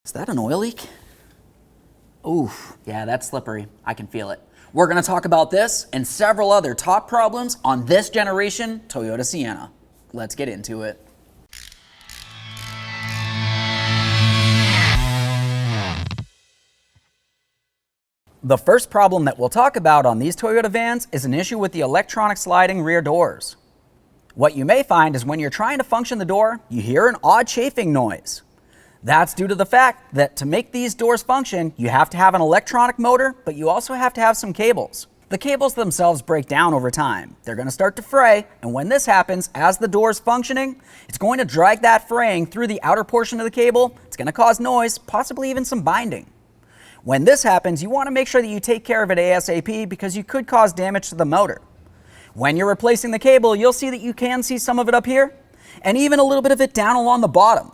Is that an oil leak? Oof, yeah, that's slippery. I can feel it. We're going to talk about this and several other top problems on this generation Toyota Sienna. Let's get into it. The first problem that we'll talk about on these Toyota vans is an issue with the electronic sliding rear doors. What you may find is when you're trying to function the door, you hear an odd chafing noise. That's due to the fact that to make these doors function, you have to have an electronic motor, but you also have to have some cables. The cables themselves break down over time. They're going to start to fray, and when this happens, as the door is functioning, it's going to drag that fraying through the outer portion of the cable. It's going to cause noise, possibly even some binding. When this happens, you want to make sure that you take care of it ASAP because you could cause damage to the motor. When you're replacing the cable, you'll see that you can see some of it up here, and even a little bit of it down along the bottom.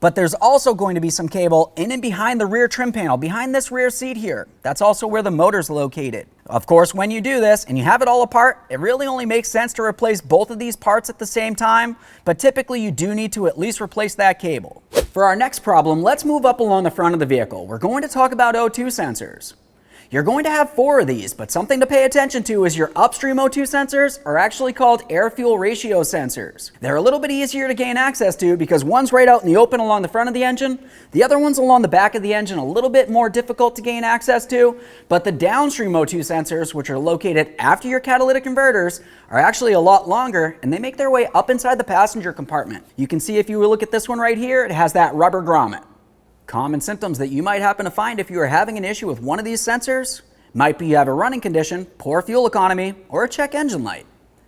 But there's also going to be some cable in and behind the rear trim panel, behind this rear seat here. That's also where the motor's located. Of course, when you do this and you have it all apart, it really only makes sense to replace both of these parts at the same time, but typically you do need to at least replace that cable. For our next problem, let's move up along the front of the vehicle. We're going to talk about O2 sensors. You're going to have 4 of these, but something to pay attention to is your upstream O2 sensors are actually called air-fuel ratio sensors. They're a little bit easier to gain access to because one's right out in the open along the front of the engine, the other one's along the back of the engine, a little bit more difficult to gain access to, but the downstream O2 sensors, which are located after your catalytic converters, are actually a lot longer and they make their way up inside the passenger compartment. You can see if you look at this one right here, it has that rubber grommet. Common symptoms that you might happen to find if you are having an issue with one of these sensors might be you have a running condition, poor fuel economy, or a check engine light.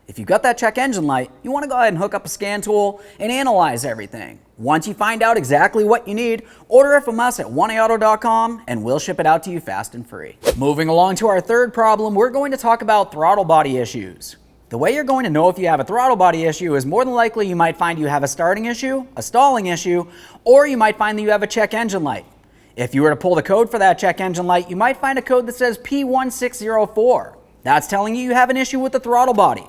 If you've got that check engine light, you want to go ahead and hook up a scan tool and analyze everything. Once you find out exactly what you need, order it from us at 1aauto.com and we'll ship it out to you fast and free. Moving along to our third problem, we're going to talk about throttle body issues. The way you're going to know if you have a throttle body issue is more than likely you might find you have a starting issue, a stalling issue, or you might find that you have a check engine light. If you were to pull the code for that check engine light, you might find a code that says P1604. That's telling you have an issue with the throttle body.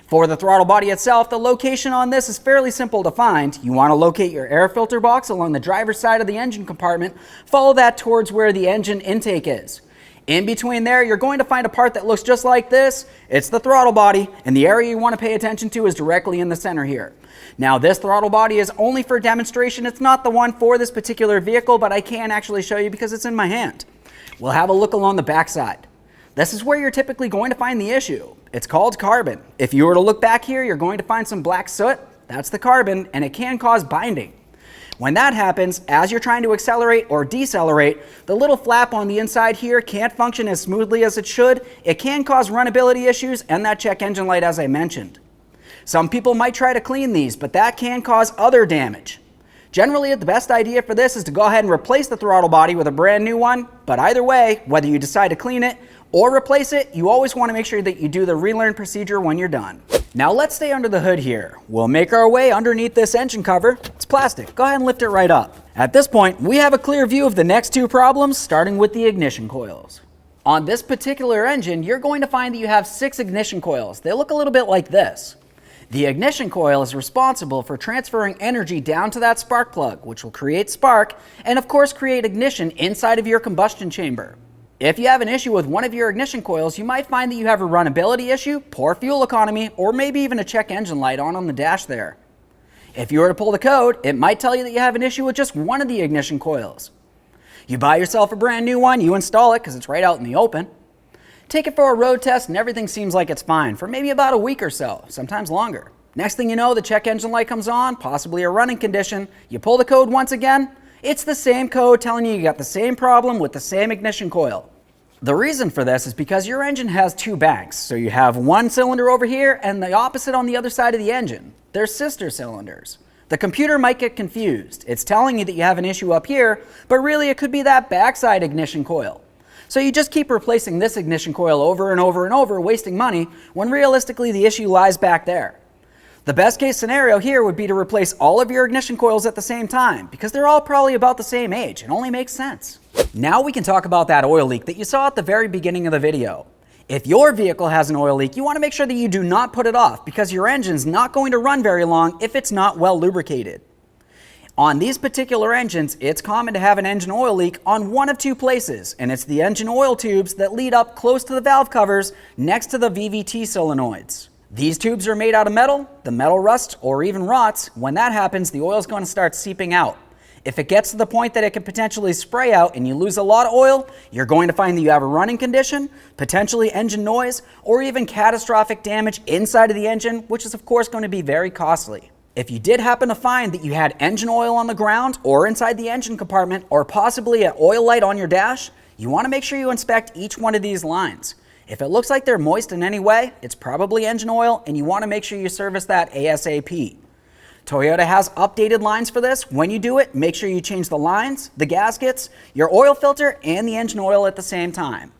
For the throttle body itself, the location on this is fairly simple to find. You want to locate your air filter box along the driver's side of the engine compartment, follow that towards where the engine intake is. In between there, you're going to find a part that looks just like this. It's the throttle body, and the area you want to pay attention to is directly in the center here. Now, this throttle body is only for demonstration. It's not the one for this particular vehicle, but I can actually show you because it's in my hand. We'll have a look along the back side. This is where you're typically going to find the issue. It's called carbon. If you were to look back here, you're going to find some black soot. That's the carbon, and it can cause binding. When that happens, as you're trying to accelerate or decelerate, the little flap on the inside here can't function as smoothly as it should. It can cause runnability issues and that check engine light as I mentioned. Some people might try to clean these, but that can cause other damage. Generally, the best idea for this is to go ahead and replace the throttle body with a brand new one, but either way, whether you decide to clean it or replace it, you always want to make sure that you do the relearn procedure when you're done. Now let's stay under the hood here. We'll make our way underneath this engine cover. It's plastic. Go ahead and lift it right up. At this point, we have a clear view of the next 2 problems, starting with the ignition coils. On this particular engine, you're going to find that you have 6 ignition coils. They look a little bit like this. The ignition coil is responsible for transferring energy down to that spark plug, which will create spark and of course create ignition inside of your combustion chamber. If you have an issue with one of your ignition coils, you might find that you have a runnability issue, poor fuel economy, or maybe even a check engine light on the dash there. If you were to pull the code, it might tell you that you have an issue with just one of the ignition coils. You buy yourself a brand new one, you install it because it's right out in the open. Take it for a road test and everything seems like it's fine for maybe about a week or so, sometimes longer. Next thing you know, the check engine light comes on, possibly a running condition. You pull the code once again, it's the same code telling you got the same problem with the same ignition coil. The reason for this is because your engine has 2 banks. So you have one cylinder over here and the opposite on the other side of the engine. They're sister cylinders. The computer might get confused. It's telling you that you have an issue up here, but really it could be that backside ignition coil. So you just keep replacing this ignition coil over and over and over, wasting money, when realistically the issue lies back there. The best case scenario here would be to replace all of your ignition coils at the same time, because they're all probably about the same age. It only makes sense. Now we can talk about that oil leak that you saw at the very beginning of the video. If your vehicle has an oil leak, you want to make sure that you do not put it off, because your engine's not going to run very long if it's not well lubricated. On these particular engines, it's common to have an engine oil leak on one of two places, and it's the engine oil tubes that lead up close to the valve covers next to the VVT solenoids. These tubes are made out of metal. The metal rusts or even rots. When that happens, the oil is going to start seeping out. If it gets to the point that it can potentially spray out and you lose a lot of oil, you're going to find that you have a running condition, potentially engine noise, or even catastrophic damage inside of the engine, which is of course going to be very costly. If you did happen to find that you had engine oil on the ground or inside the engine compartment or possibly an oil light on your dash, you want to make sure you inspect each one of these lines. If it looks like they're moist in any way, it's probably engine oil and you want to make sure you service that ASAP. Toyota has updated lines for this. When you do it, make sure you change the lines, the gaskets, your oil filter, and the engine oil at the same time.